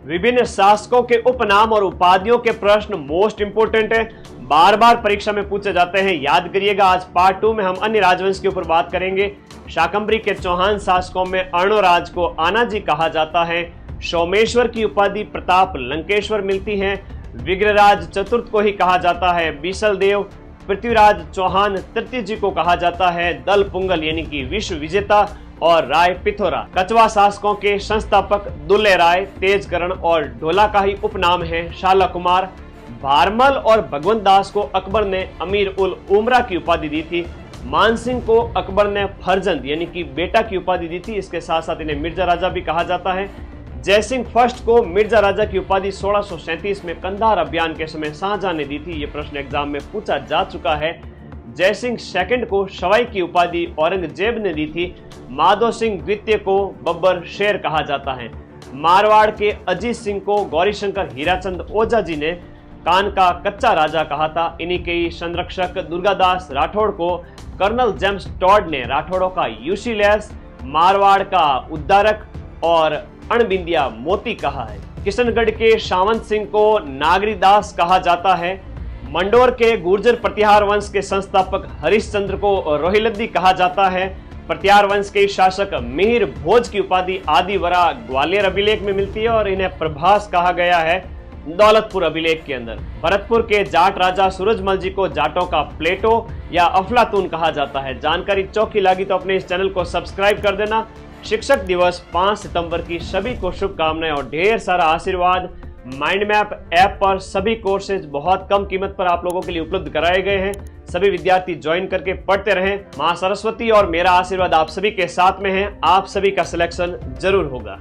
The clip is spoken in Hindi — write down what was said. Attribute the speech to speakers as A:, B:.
A: विभिन्न शासकों के उपनाम और उपाधियों के प्रश्न मोस्ट इंपोर्टेंट है, बार बार परीक्षा में पूछे जाते हैं, याद करिएगा। आज पार्ट 2 में हम अन्य राजवंश के ऊपर बात करेंगे। शाकंभरी के चौहान शासकों में अर्णोराज को आनाजी कहा जाता है। सोमेश्वर की उपाधि प्रताप लंकेश्वर मिलती है। विग्रहराज चतुर्थ को ही कहा जाता है बीसल देव। पृथ्वीराज चौहान तृतीय जी को कहा जाता है दल पुंगल यानी कि विश्व विजेता। और राय पिथोरा कछवा शासकों के संस्थापक दुल्ले राय, तेजकरण और ढोला का ही उपनाम है शाला कुमार। भारमल और भगवंत दास को अकबर ने अमीर उल उमरा की उपाधि दी थी। मानसिंह को अकबर ने फरजंद यानी कि बेटा की उपाधि दी थी। इसके साथ साथ इन्हें मिर्जा राजा भी कहा जाता है। जयसिंह फर्स्ट को मिर्जा राजा की उपाधि 1637 में कंधार अभियान के समय शाहजहां ने दी थी। ये प्रश्न एग्जाम में पूछा जा चुका है। जयसिंह सेकंड को सवाई की उपाधि औरंगजेब ने दी थी। माधो सिंह द्वितीय को बब्बर शेर कहा जाता है। मारवाड़ के अजीत सिंह को गौरीशंकर हीराचंद ओझा जी ने कान का कच्चा राजा कहा था। इन्हीं के ही संरक्षक दुर्गादास राठौड़ को कर्नल जेम्स टॉड ने राठौड़ों का यूसीलेस, मारवाड़ का उद्धारक और अणबिंदिया मोती कहा है। किशनगढ़ के सावंत सिंह को नागरीदास कहा जाता है। मंडोर के गुर्जर प्रतिहार वंश के संस्थापक हरिश्चंद्र को रोहिलद्दी कहा जाता है। प्रतिहार वंश के शासक मिहिर भोज की उपाधि आदिवरा ग्वालियर अभिलेख में मिलती है और इन्हें प्रभास कहा गया है दौलतपुर अभिलेख के अंदर। भरतपुर के जाट राजा सूरजमल जी को जाटों का प्लेटो या अफलातून कहा जाता है। जानकारी चौकी लगी तो अपने इस चैनल को सब्सक्राइब कर देना। शिक्षक दिवस 5 सितंबर की सभी को शुभकामनाएं और ढेर सारा आशीर्वाद। माइंड मैप ऐप पर सभी कोर्सेज बहुत कम कीमत पर आप लोगों के लिए उपलब्ध कराए गए हैं। सभी विद्यार्थी ज्वाइन करके पढ़ते रहें। मां सरस्वती और मेरा आशीर्वाद आप सभी के साथ में है। आप सभी का सिलेक्शन जरूर होगा।